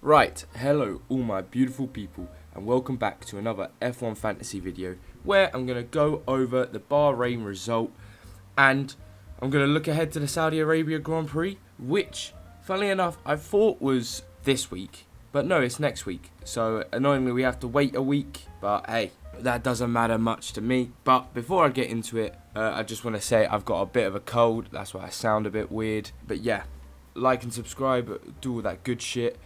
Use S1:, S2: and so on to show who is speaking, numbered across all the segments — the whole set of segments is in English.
S1: Right, hello all my beautiful people and welcome back to another F1 fantasy video where I'm going to go over the Bahrain result and I'm going to look ahead to the Saudi Arabia Grand Prix, which funnily enough I thought was this week, but no, it's next week. So annoyingly we have to wait a week, but hey, that doesn't matter much to me. But before I get into it, I just want to say I've got a bit of a cold, that's why I sound a bit weird. But yeah, like and subscribe, do all that good shit.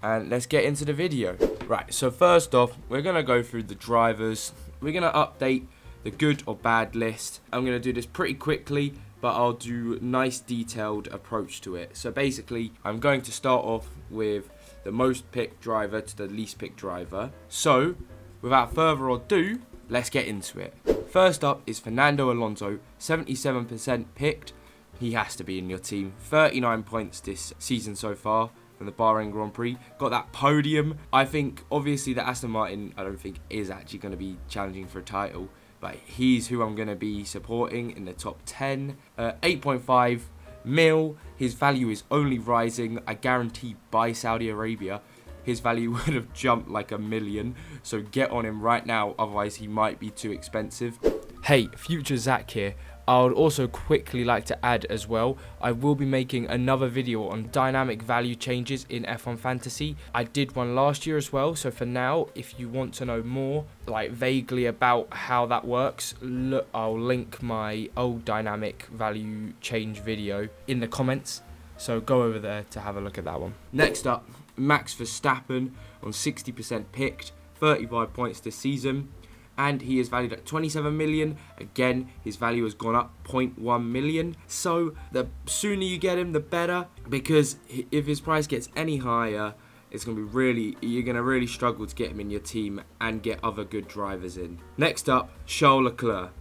S1: And let's get into the video. Right, so first off, we're going to go through the drivers. We're going to update the good or bad list. I'm going to do this pretty quickly, but I'll do a nice detailed approach to it. So basically, I'm going to start off with the most picked driver to the least picked driver. So, without further ado, let's get into it. First up is Fernando Alonso, 77% picked. He has to be in your team. 39 points this season so far from the Bahrain Grand Prix. Got that podium. I think, obviously, that Aston Martin, I don't think, is actually going to be challenging for a title. But he's who I'm going to be supporting in the top 10. 8.5 mil. His value is only rising. I guarantee by Saudi Arabia, his value would have jumped like $1 million. So get on him right now, otherwise he might be too expensive. Hey, future Zach here. I would also quickly like to add as well, I will be making another video on dynamic value changes in F1 Fantasy. I did one last year as well, so for now, if you want to know more, like vaguely about how that works, look, I'll link my old dynamic value change video in the comments, so go over there to have a look at that one. Next up, Max Verstappen on 60% picked, 35 points this season. And he is valued at 27 million. Again, his value has gone up 0.1 million. So the sooner you get him, the better. Because if his price gets any higher, it's going to be you're going to really struggle to get him in your team and get other good drivers in. Next up, Charles Leclerc.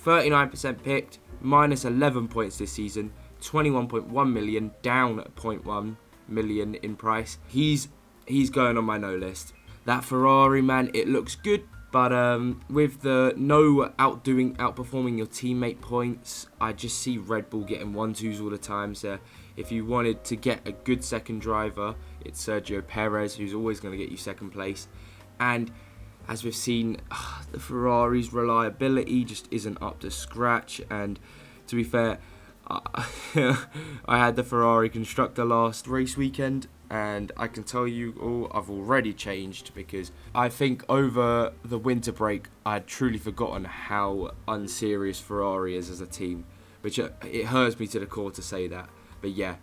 S1: 39% picked, minus 11 points this season. 21.1 million, down 0.1 million in price. He's going on my no list. That Ferrari, man, it looks good. But with the no outperforming your teammate points, I just see Red Bull getting 1-2s all the time. So if you wanted to get a good second driver, it's Sergio Perez, who's always going to get you second place. And as we've seen, the Ferrari's reliability just isn't up to scratch. And to be fair, I had the Ferrari Constructor last race weekend. And I can tell you all, I've already changed because I think over the winter break, I had truly forgotten how unserious Ferrari is as a team. Which it hurts me to the core to say that. But yeah,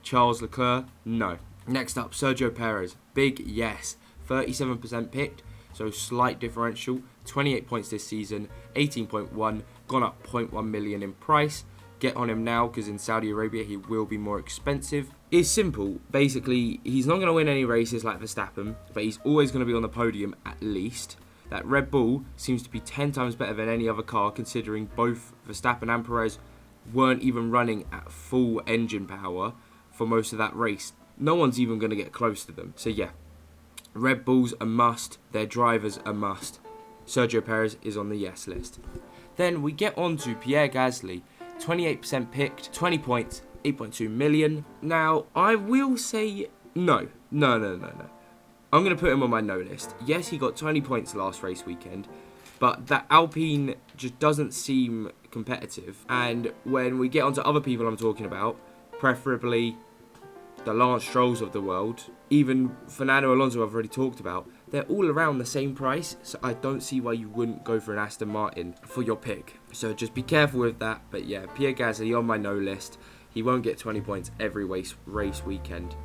S1: Charles Leclerc, no. Next up, Sergio Perez. Big yes. 37% picked, so slight differential. 28 points this season, 18.1, gone up 0.1 million in price. Get on him now because in Saudi Arabia he will be more expensive. It's simple. Basically, he's not going to win any races like Verstappen, but he's always going to be on the podium at least. That Red Bull seems to be 10 times better than any other car, considering both Verstappen and Perez weren't even running at full engine power for most of that race. No one's even going to get close to them. So yeah, Red Bull's a must. Their drivers a must. Sergio Perez is on the yes list. Then we get on to Pierre Gasly. 28% picked, 20 points, 8.2 million. Now, I will say no. I'm going to put him on my no list. Yes, he got 20 points last race weekend, but that Alpine just doesn't seem competitive. And when we get onto other people I'm talking about, preferably the Lance Strolls of the world, even Fernando Alonso I've already talked about, they're all around the same price, so I don't see why you wouldn't go for an Aston Martin for your pick. So just be careful with that. But yeah, Pierre Gasly on my no list. He won't get 20 points every race weekend.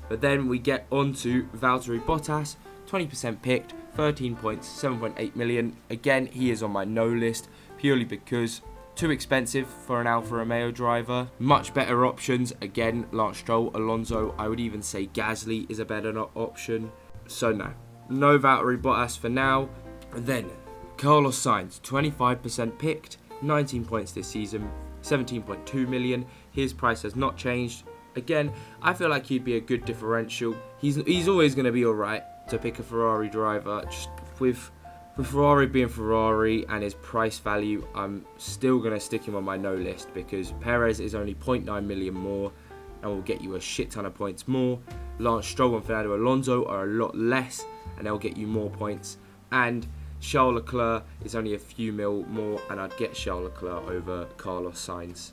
S1: But then we get on to Valtteri Bottas, 20% picked, 13 points, 7.8 million. Again, he is on my no list purely because too expensive for an Alfa Romeo driver. Much better options. Again, Lance Stroll, Alonso. I would even say Gasly is a better option. So no Valtteri Bottas for now. And then Carlos Sainz, 25% picked, 19 points this season, 17.2 million. His price has not changed. Again, I feel like he'd be a good differential. He's always going to be alright to pick a Ferrari driver. Just with Ferrari being Ferrari and his price value, I'm still going to stick him on my no list because Perez is only 0.9 million more. and will get you a shit ton of points more. Lance Stroll and Fernando Alonso are a lot less, and they'll get you more points. And Charles Leclerc is only a few mil more, and I'd get Charles Leclerc over Carlos Sainz.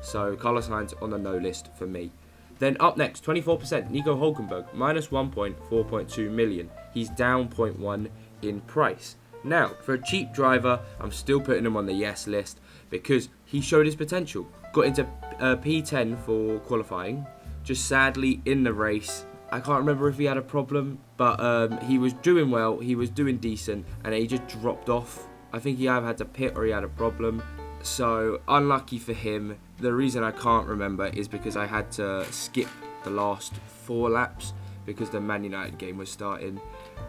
S1: So Carlos Sainz on the no list for me. Then up next, 24%, Nico Hülkenberg, minus 1 point, 4.2 million. He's down 0.1 in price. Now, for a cheap driver, I'm still putting him on the yes list because he showed his potential. Got into P10 for qualifying, just sadly in the race. I can't remember if he had a problem, but he was doing well, he was doing decent, and he just dropped off. I think he either had to pit or he had a problem. So, unlucky for him. The reason I can't remember is because I had to skip the last 4 laps because the Man United game was starting.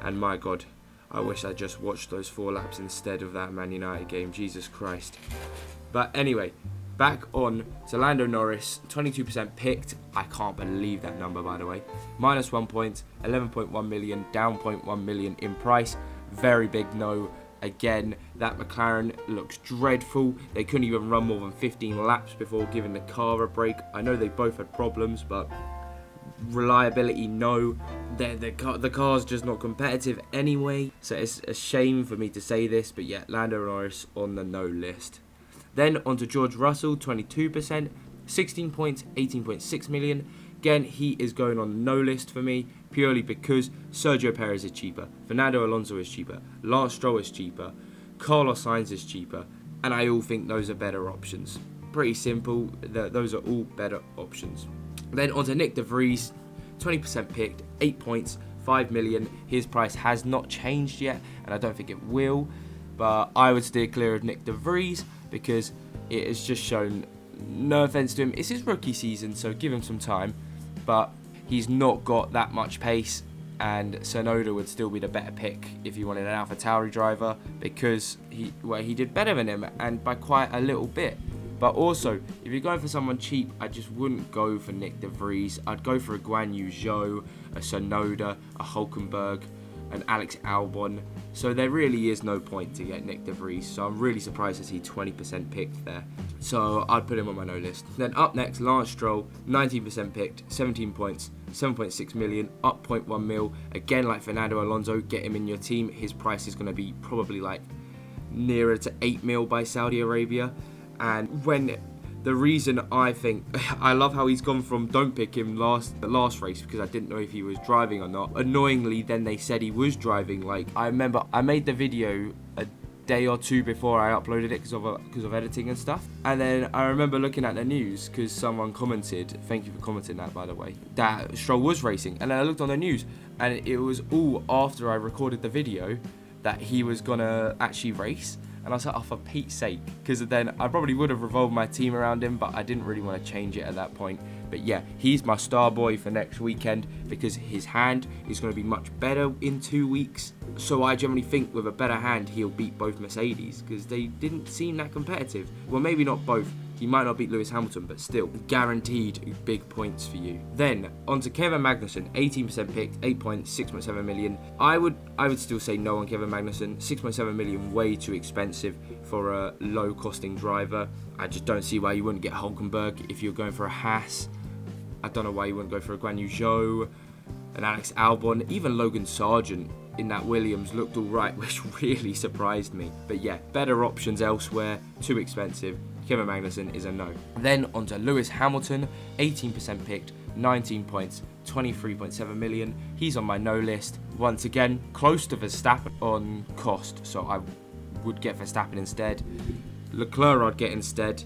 S1: And my God, I wish I just watched those 4 laps instead of that Man United game. Jesus Christ. But anyway, back on to Lando Norris, 22% picked. I can't believe that number, by the way. Minus 1 point, 11.1 million, down 0.1 million in price. Very big no. Again, that McLaren looks dreadful. They couldn't even run more than 15 laps before giving the car a break. I know they both had problems, but reliability, no. The car's just not competitive anyway. So it's a shame for me to say this, but yeah, Lando Norris on the no list. Then on to George Russell, 22%, 16 points, 18.6 million. Again, he is going on the no list for me purely because Sergio Perez is cheaper, Fernando Alonso is cheaper, Lance Stroll is cheaper, Carlos Sainz is cheaper, and I all think those are better options. Pretty simple, those are all better options. Then on to Nick De Vries, 20% picked, 8 points, 5 million. His price has not changed yet, and I don't think it will, but I would steer clear of Nick De Vries because it has just shown, no offence to him, it's his rookie season, so give him some time, but he's not got that much pace, and Tsunoda would still be the better pick if you wanted an AlphaTauri driver because he did better than him, and by quite a little bit. But also, if you're going for someone cheap, I just wouldn't go for Nick De Vries. I'd go for a Guan Yu Zhou, a Tsunoda, a Hülkenberg, an Alex Albon. So there really is no point to get Nick De Vries. So I'm really surprised to see 20% picked there. So I'd put him on my no list. Then up next, Lance Stroll, 19% picked, 17 points, 7.6 million, up 0.1 mil. Again, like Fernando Alonso, get him in your team. His price is going to be probably like nearer to 8 mil by Saudi Arabia. And when the reason I think, I love how he's gone from don't pick him the last race because I didn't know if he was driving or not. Annoyingly, then they said he was driving. Like, I remember I made the video a day or two before I uploaded it because of editing and stuff. And then I remember looking at the news because someone commented, thank you for commenting that, by the way, that Stroll was racing. And then I looked on the news and it was all after I recorded the video that he was gonna actually race. And I was like, oh, for Pete's sake, because then I probably would have revolved my team around him, but I didn't really want to change it at that point. But yeah, he's my star boy for next weekend because his hand is going to be much better in 2 weeks. So I generally think with a better hand, he'll beat both Mercedes because they didn't seem that competitive. Well, maybe not both. He might not beat Lewis Hamilton, but still, guaranteed big points for you. Then, on to Kevin Magnussen, 18% picked, 8 points, 6.7 million. I would still say no on Kevin Magnussen. 6.7 million, way too expensive for a low-costing driver. I just don't see why you wouldn't get Hülkenberg if you're going for a Haas. I don't know why you wouldn't go for a Guan Yu Zhou, an Alex Albon, even Logan Sargent in that Williams looked alright, which really surprised me. But yeah, better options elsewhere, too expensive. Kevin Magnussen is a no. Then on to Lewis Hamilton, 18% picked, 19 points, 23.7 million. He's on my no list. Once again, close to Verstappen on cost, so I would get Verstappen instead. Leclerc I'd get instead.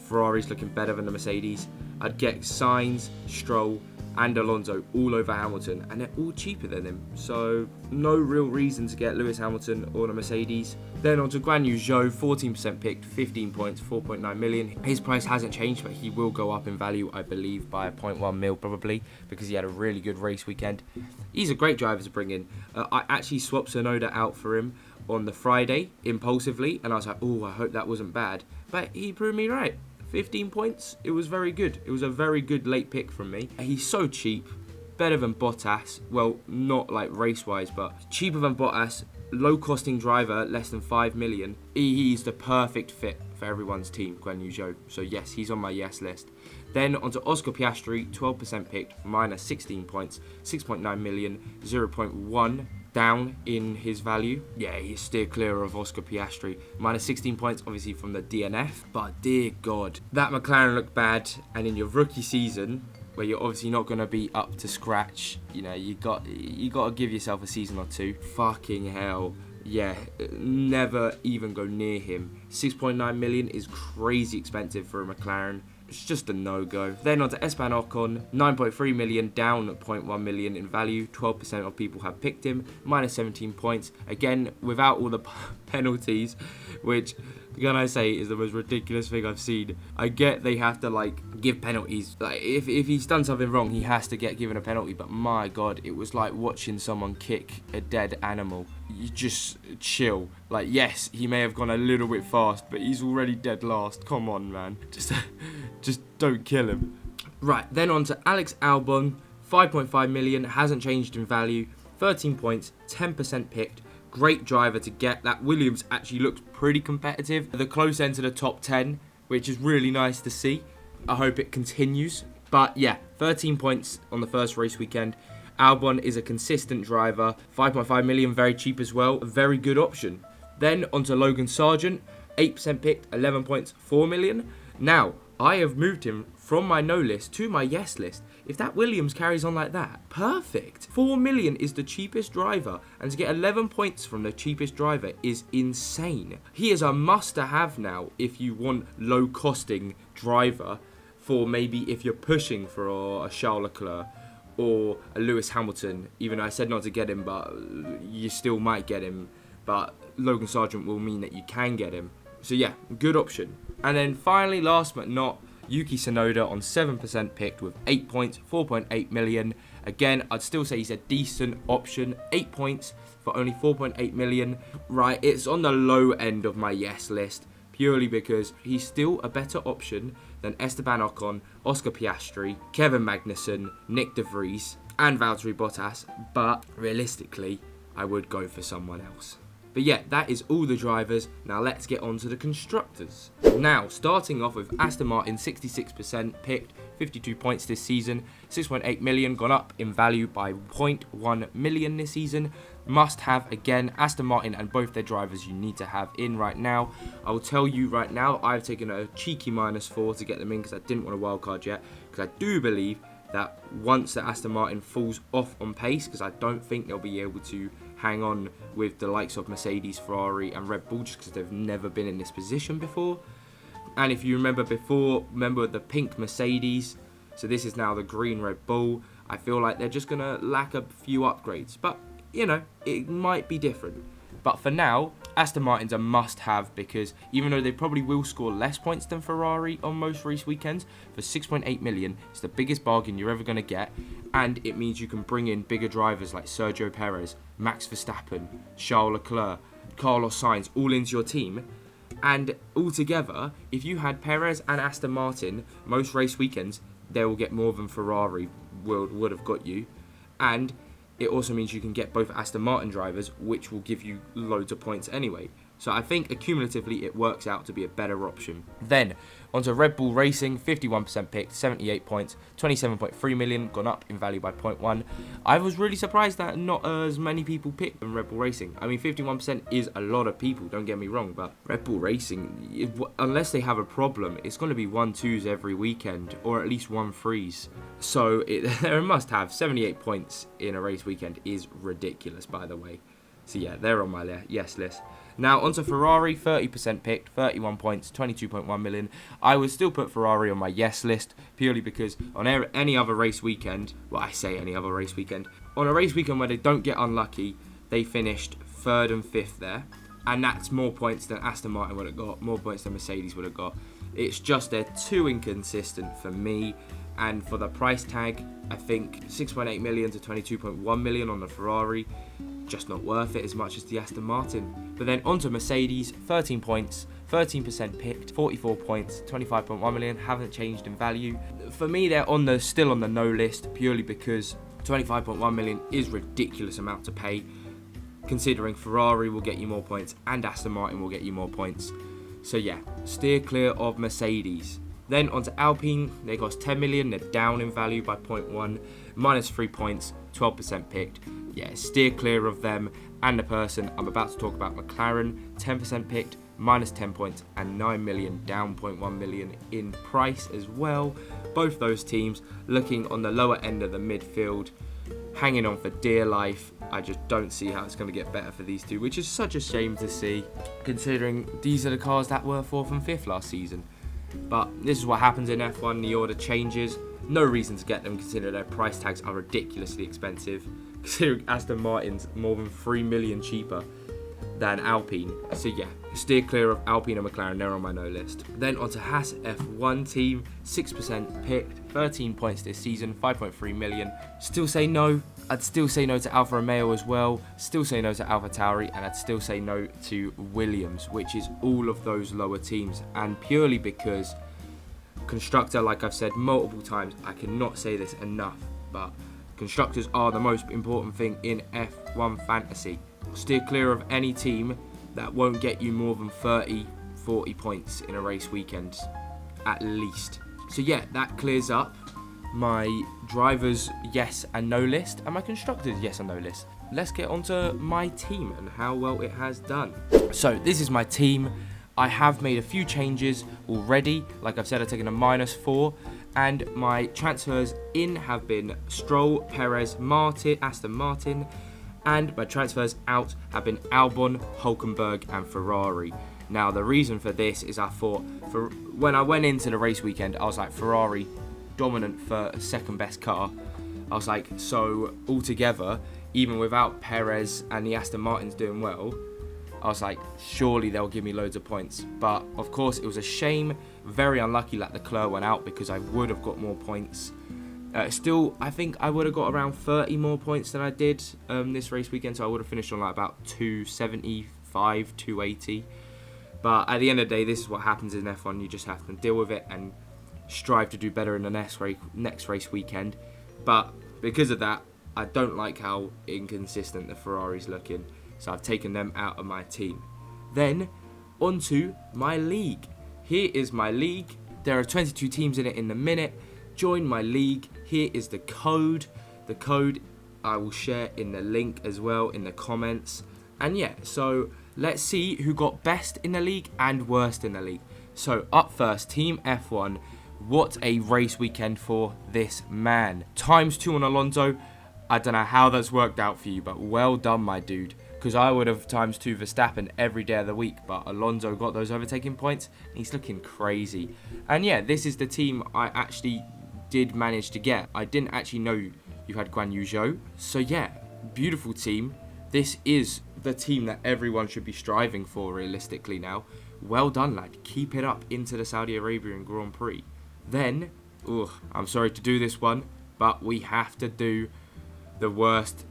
S1: Ferrari's looking better than the Mercedes. I'd get Sainz, Stroll, and Alonso all over Hamilton, and they're all cheaper than him, so no real reason to get Lewis Hamilton or a Mercedes. Then on to Guan Yu Zhou, 14% picked, 15 points, 4.9 million. His price hasn't changed, but he will go up in value, I believe, by 0.1 mil probably, because he had a really good race weekend. He's a great driver to bring in. I actually swapped Tsunoda out for him on the Friday, impulsively, and I was like, oh, I hope that wasn't bad, but he proved me right. 15 points, it was very good. It was a very good late pick from me. He's so cheap, better than Bottas. Well, not like race-wise, but cheaper than Bottas, low costing driver, less than 5 million. He's the perfect fit for everyone's team, Guan Yu Zhou. So yes, he's on my yes list. Then onto Oscar Piastri, 12% picked, minus 16 points, 6.9 million, 0.1 down in his value. Yeah, he's steer clear of Oscar Piastri. Minus 16 points, obviously from the DNF. But dear God, that McLaren looked bad. And in your rookie season, where you're obviously not going to be up to scratch, you know, you got to give yourself a season or two. Fucking hell. Yeah, never even go near him. 6.9 million is crazy expensive for a McLaren. It's just a no-go. Then on to Esteban Ocon, 9.3 million, down 0.1 million in value. 12% of people have picked him, minus 17 points. Again, without all the penalties, which, can I say, is the most ridiculous thing I've seen. I get they have to, like, give penalties. Like, if he's done something wrong, he has to get given a penalty. But my God, it was like watching someone kick a dead animal. You just chill. Like, yes, he may have gone a little bit fast, but he's already dead last. Come on, man. Just don't kill him. Right, then on to Alex Albon. 5.5 million, hasn't changed in value. 13 points, 10% picked. Great driver to get. That Williams actually looks pretty competitive. The close end to the top 10, which is really nice to see. I hope it continues. But yeah, 13 points on the first race weekend. Albon is a consistent driver. 5.5 million, very cheap as well. A very good option. Then onto Logan Sargent. 8% picked, 11 points, 4 million. Now, I have moved him from my no list to my yes list. If that Williams carries on like that, perfect. 4 million is the cheapest driver, and to get 11 points from the cheapest driver is insane. He is a must-to-have now if you want low-costing driver for maybe if you're pushing for a Charles Leclerc or a Lewis Hamilton. Even though I said not to get him, but you still might get him. But Logan Sargent will mean that you can get him. So yeah, good option. And then finally, last but not, Yuki Tsunoda on 7% picked with 8 points, 4.8 million. Again, I'd still say he's a decent option. 8 points for only 4.8 million. Right, it's on the low end of my yes list, purely because he's still a better option than Esteban Ocon, Oscar Piastri, Kevin Magnussen, Nick De Vries, and Valtteri Bottas. But realistically, I would go for someone else. But yeah, that is all the drivers. Now let's get on to the constructors. Now, starting off with Aston Martin, 66% picked, 52 points this season, 6.8 million, gone up in value by 0.1 million this season. Must have, again, Aston Martin and both their drivers you need to have in right now. I will tell you right now, I've taken a cheeky -4 to get them in because I didn't want a wild card yet, because I do believe that once the Aston Martin falls off on pace, because I don't think they'll be able to hang on with the likes of Mercedes, Ferrari and Red Bull, just because they've never been in this position before. And if you remember before, remember the pink Mercedes, so this is now the green Red Bull. I feel like they're just going to lack a few upgrades, but you know, it might be different. But for now, Aston Martin's a must-have, because even though they probably will score less points than Ferrari on most race weekends, for 6.8 million, it's the biggest bargain you're ever going to get, and it means you can bring in bigger drivers like Sergio Perez, Max Verstappen, Charles Leclerc, Carlos Sainz, all into your team. And altogether, if you had Perez and Aston Martin most race weekends, they will get more than Ferrari would have got you. And it also means you can get both Aston Martin drivers, which will give you loads of points anyway. So I think accumulatively it works out to be a better option. Then, onto Red Bull Racing, 51% picked, 78 points, 27.3 million, gone up in value by 0.1. I was really surprised that not as many people picked than Red Bull Racing. I mean, 51% is a lot of people, don't get me wrong, but Red Bull Racing, unless they have a problem, it's going to be 1-2s every weekend, or at least 1-3s. So they're a must-have. 78 points in a race weekend is ridiculous, by the way. So yeah, they're on my yes list. Now, onto Ferrari, 30% picked, 31 points, 22.1 million. I would still put Ferrari on my yes list, purely because on any other race weekend, well, I say any other race weekend, on a race weekend where they don't get unlucky, they finished 3rd and 5th there. And that's more points than Aston Martin would have got, more points than Mercedes would have got. It's just they're too inconsistent for me. And for the price tag, I think 6.8 million to 22.1 million on the Ferrari, just not worth it as much as the Aston Martin. But then onto Mercedes, 13 points, 13% picked, 44 points, 25.1 million, haven't changed in value. For me, they're still on the no list, purely because 25.1 million is a ridiculous amount to pay. considering Ferrari will get you more points and Aston Martin will get you more points. So yeah, steer clear of Mercedes. Then onto Alpine, they cost 10 million, they're down in value by 0.1, minus 3 points, 12% picked. Yeah, steer clear of them. And the person I'm about to talk about, McLaren, 10% picked, minus 10 points, and 9 million, down 0.1 million in price as well. Both those teams looking on the lower end of the midfield, hanging on for dear life. I just don't see how it's going to get better for these two, which is such a shame to see, considering these are the cars that were 4th and 5th last season. But this is what happens in F1, the order changes. No reason to get them, considering their price tags are ridiculously expensive, considering Aston Martin's more than 3 million cheaper than Alpine. So yeah, steer clear of Alpine and McLaren, they're on my no list. Then onto Haas F1 team, 6% picked, 13 points this season, 5.3 million. Still say no. I'd still say no to Alfa Romeo as well, still say no to Alfa Tauri, and I'd still say no to Williams, which is all of those lower teams. And purely because Constructor, like I've said multiple times, I cannot say this enough, but Constructors are the most important thing in F1 fantasy. Steer clear of any team that won't get you more than 30, 40 points in a race weekend, at least. So yeah, that clears up my drivers yes and no list and my constructors yes and no list. Let's get onto my team and how well it has done. So this is my team. I have made a few changes already. Like I've said, I've taken a -4, and my transfers in have been Stroll, Perez, Martin, Aston Martin, and my transfers out have been Albon, Hulkenberg and Ferrari. Now the reason for this is I thought, when I went into the race weekend, I was like, Ferrari dominant for second best car. I was like, so altogether, even without Perez and the Aston Martins doing well, I was like, surely they'll give me loads of points. But of course it was a shame, very unlucky that Leclerc went out, because I would have got more points. Still, I think I would have got around 30 more points than I did this race weekend, so I would have finished on like about 275, 280. But at the end of the day, this is what happens in F1. You just have to deal with it and strive to do better in the next race weekend. But because of that, I don't like how inconsistent the Ferrari's looking, so I've taken them out of my team. Then onto my league. Here is my league. There are 22 teams in it in the minute. Join my league. Here is the code. The code I will share in the link as well in the comments. And yeah, so let's see who got best in the league and worst in the league. So up first, Team F1. What a race weekend for this man. ×2 on Alonso. I don't know how that's worked out for you, but well done, my dude. Because I would have ×2 Verstappen every day of the week, but Alonso got those overtaking points. And he's looking crazy. And yeah, this is the team I actually did manage to get. I didn't actually know you had Guan Yu Zhou. So yeah, beautiful team. This is the team that everyone should be striving for realistically now. Well done, lad. Keep it up into the Saudi Arabian Grand Prix. Then, I'm sorry to do this one, but we have to do the worst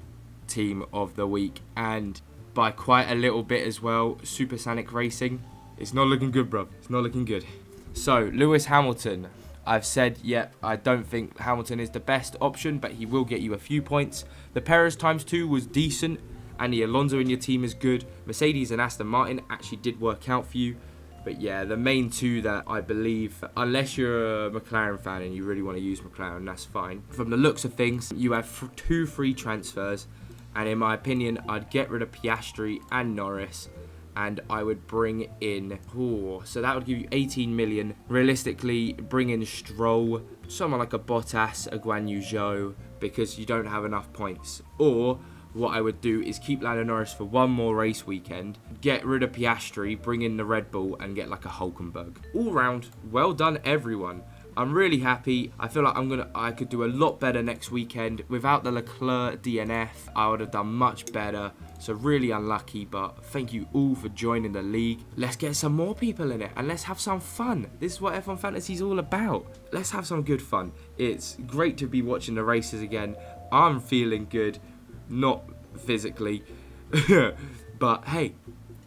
S1: team of the week, and by quite a little bit as well. Supersonic Racing. It's not looking good, bruv. It's not looking good. So, Lewis Hamilton. I've said, yep, I don't think Hamilton is the best option, but he will get you a few points. The Perez ×2 was decent, and the Alonso in your team is good. Mercedes and Aston Martin actually did work out for you. But yeah, the main two that I believe, unless you're a McLaren fan and you really want to use McLaren, that's fine. From the looks of things, you have 2 free transfers. And in my opinion, I'd get rid of Piastri and Norris. And I would bring in, so that would give you 18 million. Realistically, bring in Stroll, someone like a Bottas, a Guan Yu Zhou, because you don't have enough points. Or what I would do is keep Lando Norris for one more race weekend, get rid of Piastri, bring in the Red Bull, and get like a Hulkenberg. All round, well done everyone. I'm really happy. I feel like I could do a lot better next weekend. Without the Leclerc DNF, I would have done much better. So really unlucky, but thank you all for joining the league. Let's get some more people in it and let's have some fun. This is what F1 Fantasy is all about. Let's have some good fun. It's great to be watching the races again. I'm feeling good. Not physically, but hey,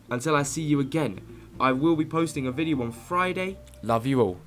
S1: until I see you again, I will be posting a video on Friday. Love you all.